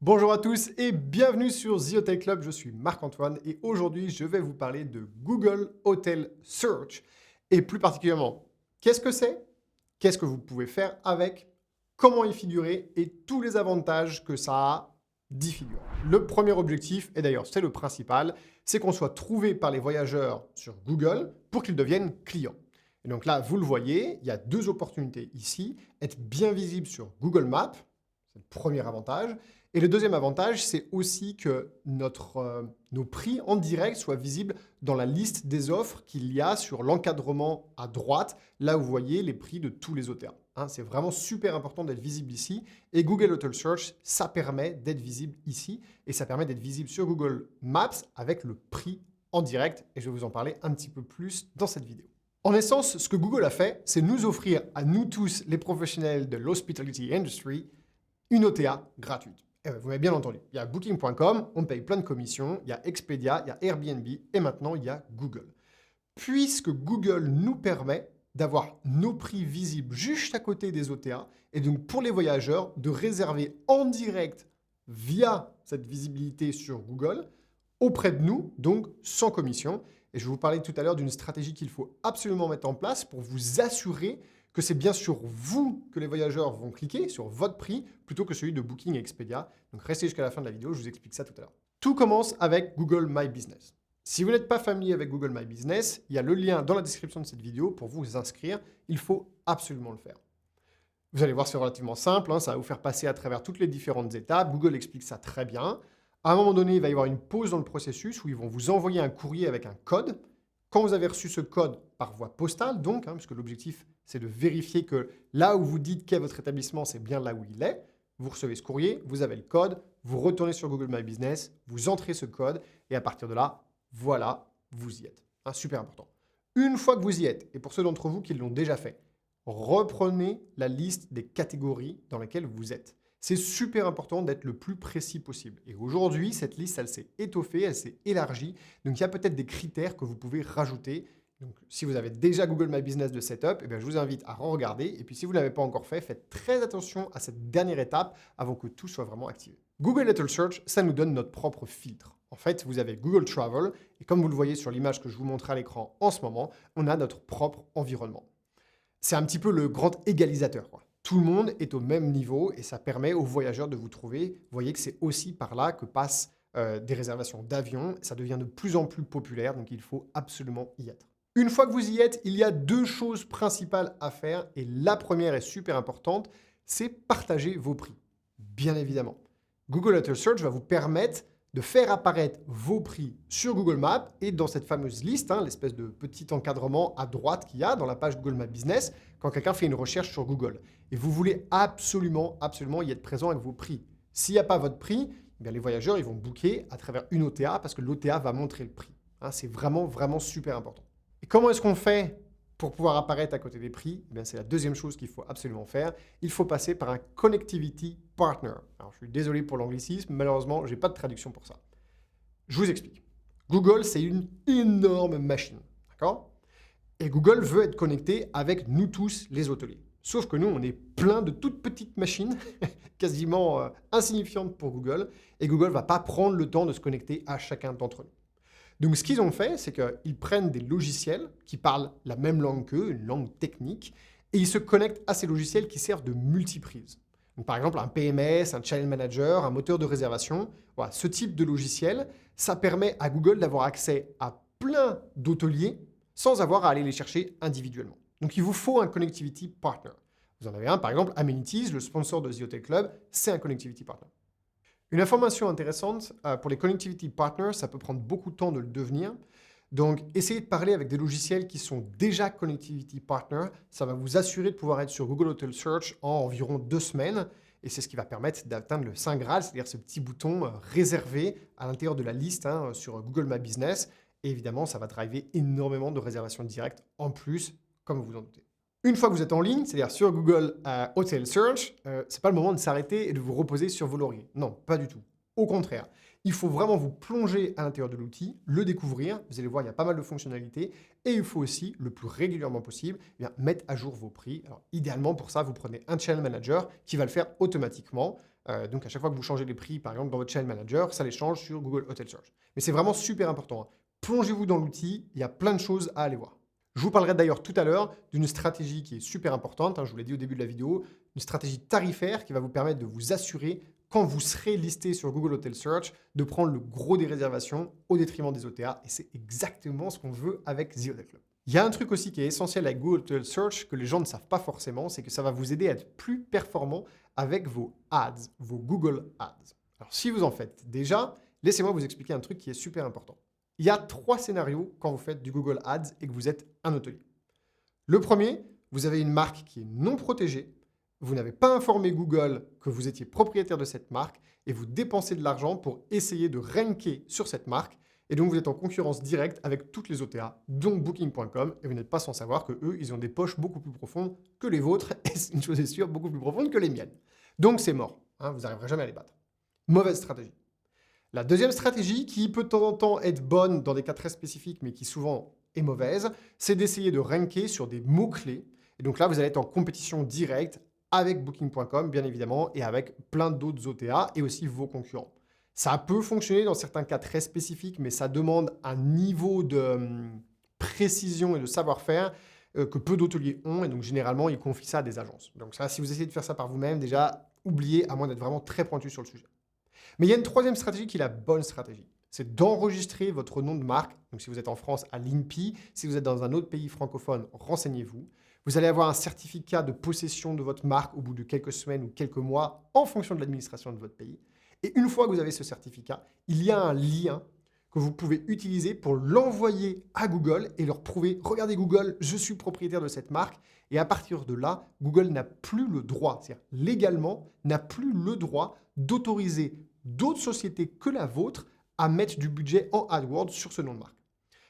Bonjour à tous et bienvenue sur The Hotel Club, je suis Marc-Antoine et aujourd'hui je vais vous parler de Google Hotel Search et plus particulièrement, qu'est-ce que c'est? Qu'est-ce que vous pouvez faire avec? Comment y figurer et tous les avantages que ça a d'y figurer. Le premier objectif, et d'ailleurs c'est le principal, c'est qu'on soit trouvé par les voyageurs sur Google pour qu'ils deviennent clients. Et donc là, vous le voyez, il y a deux opportunités ici. Être bien visible sur Google Maps, c'est le premier avantage. Et le deuxième avantage, c'est aussi que nos prix en direct soient visibles dans la liste des offres qu'il y a sur l'encadrement à droite, là où vous voyez les prix de tous les hôtels. C'est vraiment super important d'être visible ici. Et Google Hotel Search, ça permet d'être visible ici. Et ça permet d'être visible sur Google Maps avec le prix en direct. Et je vais vous en parler un petit peu plus dans cette vidéo. En essence, ce que Google a fait, c'est nous offrir à nous tous, les professionnels de l'hospitality industry, une OTA gratuite. Vous m'avez bien entendu, il y a Booking.com, on paye plein de commissions, il y a Expedia, il y a Airbnb et maintenant il y a Google. Puisque Google nous permet d'avoir nos prix visibles juste à côté des OTA et donc pour les voyageurs de réserver en direct via cette visibilité sur Google auprès de nous, donc sans commission. Et je vais vous parler tout à l'heure d'une stratégie qu'il faut absolument mettre en place pour vous assurer que c'est bien sur vous que les voyageurs vont cliquer, sur votre prix, plutôt que celui de Booking et Expedia. Donc restez jusqu'à la fin de la vidéo, je vous explique ça tout à l'heure. Tout commence avec Google My Business. Si vous n'êtes pas familier avec Google My Business, il y a le lien dans la description de cette vidéo pour vous inscrire. Il faut absolument le faire. Vous allez voir, c'est relativement simple, ça va vous faire passer à travers toutes les différentes étapes. Google explique ça très bien. À un moment donné, il va y avoir une pause dans le processus où ils vont vous envoyer un courrier avec un code. Quand vous avez reçu ce code par voie postale, donc, parce que l'objectif, c'est de vérifier que là où vous dites qu'est votre établissement, c'est bien là où il est, vous recevez ce courrier, vous avez le code, vous retournez sur Google My Business, vous entrez ce code, et à partir de là, voilà, vous y êtes. Super important. Une fois que vous y êtes, et pour ceux d'entre vous qui l'ont déjà fait, reprenez la liste des catégories dans lesquelles vous êtes. C'est super important d'être le plus précis possible. Et aujourd'hui, cette liste, elle s'est étoffée, elle s'est élargie. Donc, il y a peut-être des critères que vous pouvez rajouter. Donc, si vous avez déjà Google My Business de setup, je vous invite à regarder. Et puis, si vous ne l'avez pas encore fait, faites très attention à cette dernière étape avant que tout soit vraiment activé. Google Hotel Search, ça nous donne notre propre filtre. En fait, vous avez Google Travel. Et comme vous le voyez sur l'image que je vous montre à l'écran en ce moment, on a notre propre environnement. C'est un petit peu le grand égalisateur, quoi. Tout le monde est au même niveau et ça permet aux voyageurs de vous trouver. Vous voyez que c'est aussi par là que passent des réservations d'avions. Ça devient de plus en plus populaire, donc il faut absolument y être. Une fois que vous y êtes, il y a deux choses principales à faire et la première est super importante, c'est partager vos prix, bien évidemment. Google Hotel Search va vous permettre de faire apparaître vos prix sur Google Maps et dans cette fameuse liste, l'espèce de petit encadrement à droite qu'il y a dans la page Google My Business quand quelqu'un fait une recherche sur Google. Et vous voulez absolument, absolument y être présent avec vos prix. S'il n'y a pas votre prix, les voyageurs ils vont booker à travers une OTA parce que l'OTA va montrer le prix. C'est vraiment, vraiment super important. Et comment est-ce qu'on fait pour pouvoir apparaître à côté des prix? C'est la deuxième chose qu'il faut absolument faire. Il faut passer par un Connectivity Partner. Alors, je suis désolé pour l'anglicisme, malheureusement, je n'ai pas de traduction pour ça. Je vous explique. Google, c'est une énorme machine, d'accord? Et Google veut être connecté avec nous tous, les hôteliers. Sauf que nous, on est plein de toutes petites machines, quasiment insignifiantes pour Google, et Google ne va pas prendre le temps de se connecter à chacun d'entre nous. Donc, ce qu'ils ont fait, c'est qu'ils prennent des logiciels qui parlent la même langue qu'eux, une langue technique, et ils se connectent à ces logiciels qui servent de multiprise. Donc, par exemple, un PMS, un Channel Manager, un moteur de réservation, voilà, ce type de logiciel, ça permet à Google d'avoir accès à plein d'hôteliers sans avoir à aller les chercher individuellement. Donc, il vous faut un Connectivity Partner. Vous en avez un, par exemple, Amenities, le sponsor de The Hotel Club, c'est un Connectivity Partner. Une information intéressante, pour les Connectivity Partners, ça peut prendre beaucoup de temps de le devenir. Donc, essayez de parler avec des logiciels qui sont déjà Connectivity Partners. Ça va vous assurer de pouvoir être sur Google Hotel Search en environ 2 semaines. Et c'est ce qui va permettre d'atteindre le Saint Graal, c'est-à-dire ce petit bouton réservé à l'intérieur de la liste sur Google My Business. Et évidemment, ça va driver énormément de réservations directes en plus, comme vous vous en doutez. Une fois que vous êtes en ligne, c'est-à-dire sur Google Hotel Search, ce n'est pas le moment de s'arrêter et de vous reposer sur vos lauriers. Non, pas du tout. Au contraire, il faut vraiment vous plonger à l'intérieur de l'outil, le découvrir. Vous allez voir, il y a pas mal de fonctionnalités. Et il faut aussi, le plus régulièrement possible, mettre à jour vos prix. Alors, idéalement, pour ça, vous prenez un Channel Manager qui va le faire automatiquement. Donc, à chaque fois que vous changez les prix, par exemple, dans votre Channel Manager, ça les change sur Google Hotel Search. Mais c'est vraiment super important, hein. Plongez-vous dans l'outil, il y a plein de choses à aller voir. Je vous parlerai d'ailleurs tout à l'heure d'une stratégie qui est super importante, hein, je vous l'ai dit au début de la vidéo, une stratégie tarifaire qui va vous permettre de vous assurer, quand vous serez listé sur Google Hotel Search, de prendre le gros des réservations au détriment des OTA. Et c'est exactement ce qu'on veut avec The Hotel Club. Il y a un truc aussi qui est essentiel avec Google Hotel Search que les gens ne savent pas forcément, c'est que ça va vous aider à être plus performant avec vos ads, vos Google Ads. Alors si vous en faites déjà, laissez-moi vous expliquer un truc qui est super important. Il y a 3 scénarios quand vous faites du Google Ads et que vous êtes un hôtelier. Le premier, vous avez une marque qui est non protégée, vous n'avez pas informé Google que vous étiez propriétaire de cette marque et vous dépensez de l'argent pour essayer de ranker sur cette marque. Et donc, vous êtes en concurrence directe avec toutes les OTA, dont Booking.com, et vous n'êtes pas sans savoir qu'eux, ils ont des poches beaucoup plus profondes que les vôtres, et une chose est sûre, beaucoup plus profondes que les miennes. Donc, c'est mort, hein, vous n'arriverez jamais à les battre. Mauvaise stratégie. La deuxième stratégie, qui peut de temps en temps être bonne dans des cas très spécifiques, mais qui souvent est mauvaise, c'est d'essayer de ranker sur des mots-clés. Et donc là, vous allez être en compétition directe avec Booking.com, bien évidemment, et avec plein d'autres OTA, et aussi vos concurrents. Ça peut fonctionner dans certains cas très spécifiques, mais ça demande un niveau de précision et de savoir-faire que peu d'hôteliers ont. Et donc, généralement, ils confient ça à des agences. Donc ça, si vous essayez de faire ça par vous-même, déjà, oubliez, à moins d'être vraiment très pointu sur le sujet. Mais il y a une troisième stratégie qui est la bonne stratégie. C'est d'enregistrer votre nom de marque. Donc, si vous êtes en France, à l'INPI. Si vous êtes dans un autre pays francophone, renseignez-vous. Vous allez avoir un certificat de possession de votre marque au bout de quelques semaines ou quelques mois en fonction de l'administration de votre pays. Et une fois que vous avez ce certificat, il y a un lien que vous pouvez utiliser pour l'envoyer à Google et leur prouver, regardez Google, je suis propriétaire de cette marque. Et à partir de là, Google n'a plus le droit, c'est-à-dire légalement, n'a plus le droit d'autoriser d'autres sociétés que la vôtre à mettre du budget en AdWords sur ce nom de marque.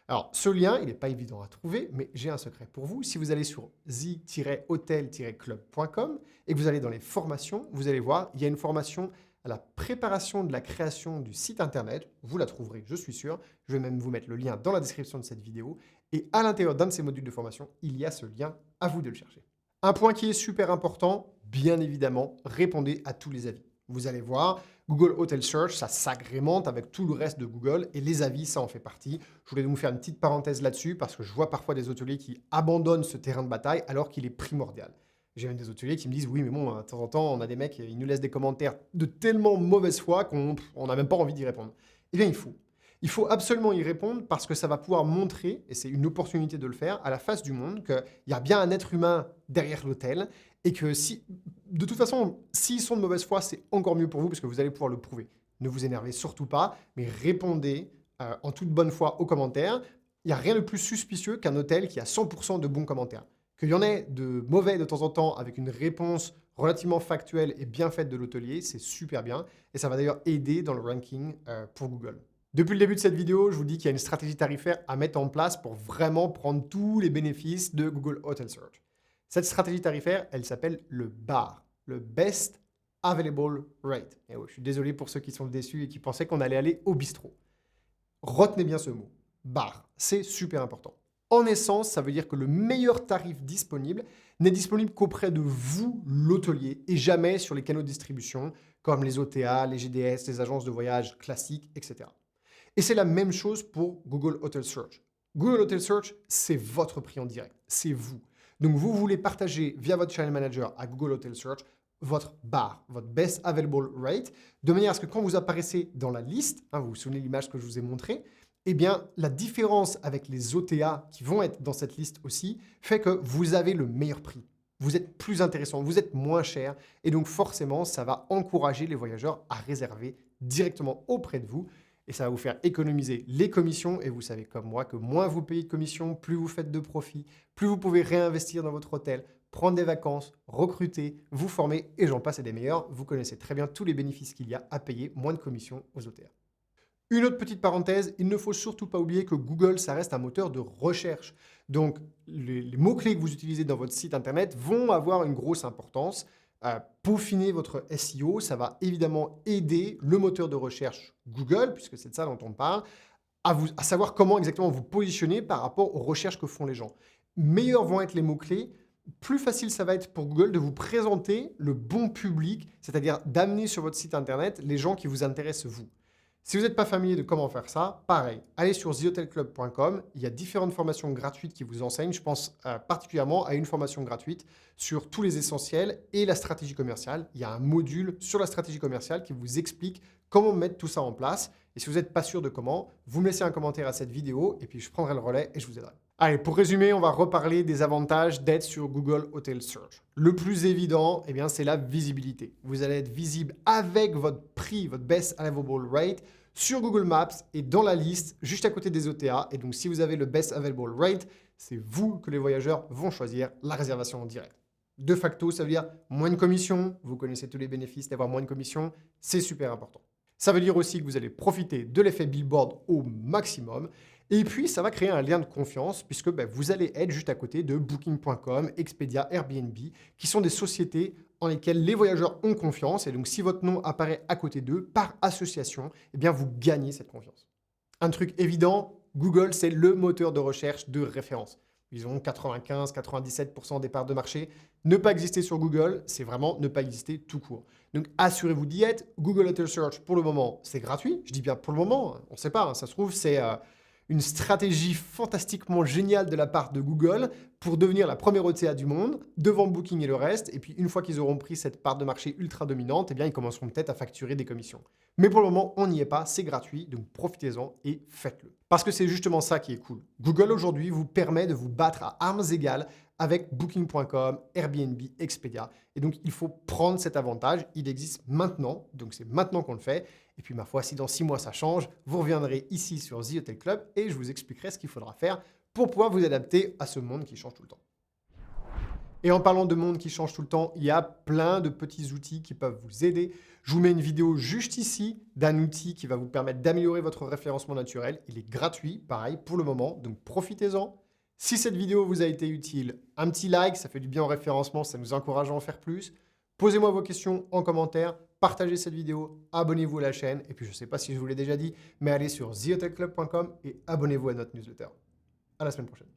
Alors, ce lien, il n'est pas évident à trouver, mais j'ai un secret pour vous. Si vous allez sur the-hotel-club.com et que vous allez dans les formations, vous allez voir, il y a une formation à la préparation de la création du site internet. Vous la trouverez, je suis sûr. Je vais même vous mettre le lien dans la description de cette vidéo. Et à l'intérieur d'un de ces modules de formation, il y a ce lien, à vous de le chercher. Un point qui est super important, bien évidemment, répondez à tous les avis. Vous allez voir, Google Hotel Search, ça s'agrémente avec tout le reste de Google et les avis, ça en fait partie. Je voulais vous faire une petite parenthèse là-dessus parce que je vois parfois des hôteliers qui abandonnent ce terrain de bataille alors qu'il est primordial. J'ai même des hôteliers qui me disent « Oui, mais bon, de temps en temps, on a des mecs, ils nous laissent des commentaires de tellement mauvaise foi qu'on n'a même pas envie d'y répondre. » Eh bien, il faut. Il faut absolument y répondre parce que ça va pouvoir montrer, et c'est une opportunité de le faire, à la face du monde, qu'il y a bien un être humain derrière l'hôtel et que si, de toute façon, s'ils sont de mauvaise foi, c'est encore mieux pour vous parce que vous allez pouvoir le prouver. Ne vous énervez surtout pas, mais répondez en toute bonne foi aux commentaires. Il n'y a rien de plus suspicieux qu'un hôtel qui a 100% de bons commentaires. Qu'il y en ait de mauvais de temps en temps avec une réponse relativement factuelle et bien faite de l'hôtelier, c'est super bien. Et ça va d'ailleurs aider dans le ranking pour Google. Depuis le début de cette vidéo, je vous dis qu'il y a une stratégie tarifaire à mettre en place pour vraiment prendre tous les bénéfices de Google Hotel Search. Cette stratégie tarifaire, elle s'appelle le BAR, le Best Available Rate. Et ouais, je suis désolé pour ceux qui sont déçus et qui pensaient qu'on allait aller au bistrot. Retenez bien ce mot, BAR, c'est super important. En essence, ça veut dire que le meilleur tarif disponible n'est disponible qu'auprès de vous, l'hôtelier, et jamais sur les canaux de distribution comme les OTA, les GDS, les agences de voyage classiques, etc. Et c'est la même chose pour Google Hotel Search. Google Hotel Search, c'est votre prix en direct, c'est vous. Donc, vous voulez partager via votre Channel Manager à Google Hotel Search votre BAR, votre Best Available Rate, de manière à ce que quand vous apparaissez dans la liste, vous vous souvenez de l'image que je vous ai montrée, eh bien, la différence avec les OTA qui vont être dans cette liste aussi fait que vous avez le meilleur prix. Vous êtes plus intéressant, vous êtes moins cher et donc forcément, ça va encourager les voyageurs à réserver directement auprès de vous et ça va vous faire économiser les commissions et vous savez comme moi que moins vous payez de commissions, plus vous faites de profit, plus vous pouvez réinvestir dans votre hôtel, prendre des vacances, recruter, vous former et j'en passe et des meilleurs. Vous connaissez très bien tous les bénéfices qu'il y a à payer moins de commissions aux OTA. Une autre petite parenthèse, il ne faut surtout pas oublier que Google, ça reste un moteur de recherche. Donc, les mots-clés que vous utilisez dans votre site internet vont avoir une grosse importance. Peaufiner votre SEO, ça va évidemment aider le moteur de recherche Google, puisque c'est de ça dont on parle, à savoir comment exactement vous positionner par rapport aux recherches que font les gens. Meilleurs vont être les mots-clés, plus facile ça va être pour Google de vous présenter le bon public, c'est-à-dire d'amener sur votre site internet les gens qui vous intéressent vous. Si vous n'êtes pas familier de comment faire ça, pareil, allez sur thehotelclub.com, il y a différentes formations gratuites qui vous enseignent. Je pense particulièrement à une formation gratuite sur tous les essentiels et la stratégie commerciale. Il y a un module sur la stratégie commerciale qui vous explique comment mettre tout ça en place. Et si vous n'êtes pas sûr de comment, vous me laissez un commentaire à cette vidéo et puis je prendrai le relais et je vous aiderai. Allez, pour résumer, on va reparler des avantages d'être sur Google Hotel Search. Le plus évident, c'est la visibilité. Vous allez être visible avec votre prix, votre Best Available Rate, sur Google Maps et dans la liste, juste à côté des OTA. Et donc, si vous avez le Best Available Rate, c'est vous que les voyageurs vont choisir la réservation en direct. De facto, ça veut dire moins de commissions. Vous connaissez tous les bénéfices d'avoir moins de commissions. C'est super important. Ça veut dire aussi que vous allez profiter de l'effet billboard au maximum. Et puis, ça va créer un lien de confiance puisque vous allez être juste à côté de Booking.com, Expedia, Airbnb, qui sont des sociétés en lesquelles les voyageurs ont confiance. Et donc, si votre nom apparaît à côté d'eux, par association, vous gagnez cette confiance. Un truc évident, Google, c'est le moteur de recherche de référence. Ils ont 95-97% des parts de marché. Ne pas exister sur Google, c'est vraiment ne pas exister tout court. Donc, assurez-vous d'y être. Google Hotel Search, pour le moment, c'est gratuit. Je dis bien pour le moment, on ne sait pas. Ça se trouve, c'est une stratégie fantastiquement géniale de la part de Google pour devenir la première OTA du monde, devant Booking et le reste. Et puis, une fois qu'ils auront pris cette part de marché ultra dominante, ils commenceront peut-être à facturer des commissions. Mais pour le moment, on n'y est pas, c'est gratuit, donc profitez-en et faites-le. Parce que c'est justement ça qui est cool. Google aujourd'hui vous permet de vous battre à armes égales avec Booking.com, Airbnb, Expedia. Et donc, il faut prendre cet avantage. Il existe maintenant, donc c'est maintenant qu'on le fait. Et puis, ma foi, si dans 6 mois ça change, vous reviendrez ici sur The Hotel Club et je vous expliquerai ce qu'il faudra faire pour pouvoir vous adapter à ce monde qui change tout le temps. Et en parlant de monde qui change tout le temps, il y a plein de petits outils qui peuvent vous aider. Je vous mets une vidéo juste ici d'un outil qui va vous permettre d'améliorer votre référencement naturel. Il est gratuit, pareil, pour le moment, donc profitez-en. Si cette vidéo vous a été utile, un petit like, ça fait du bien au référencement, ça nous encourage à en faire plus. Posez-moi vos questions en commentaire, partagez cette vidéo, abonnez-vous à la chaîne. Et puis, je ne sais pas si je vous l'ai déjà dit, mais allez sur thehotelclub.com et abonnez-vous à notre newsletter. À la semaine prochaine.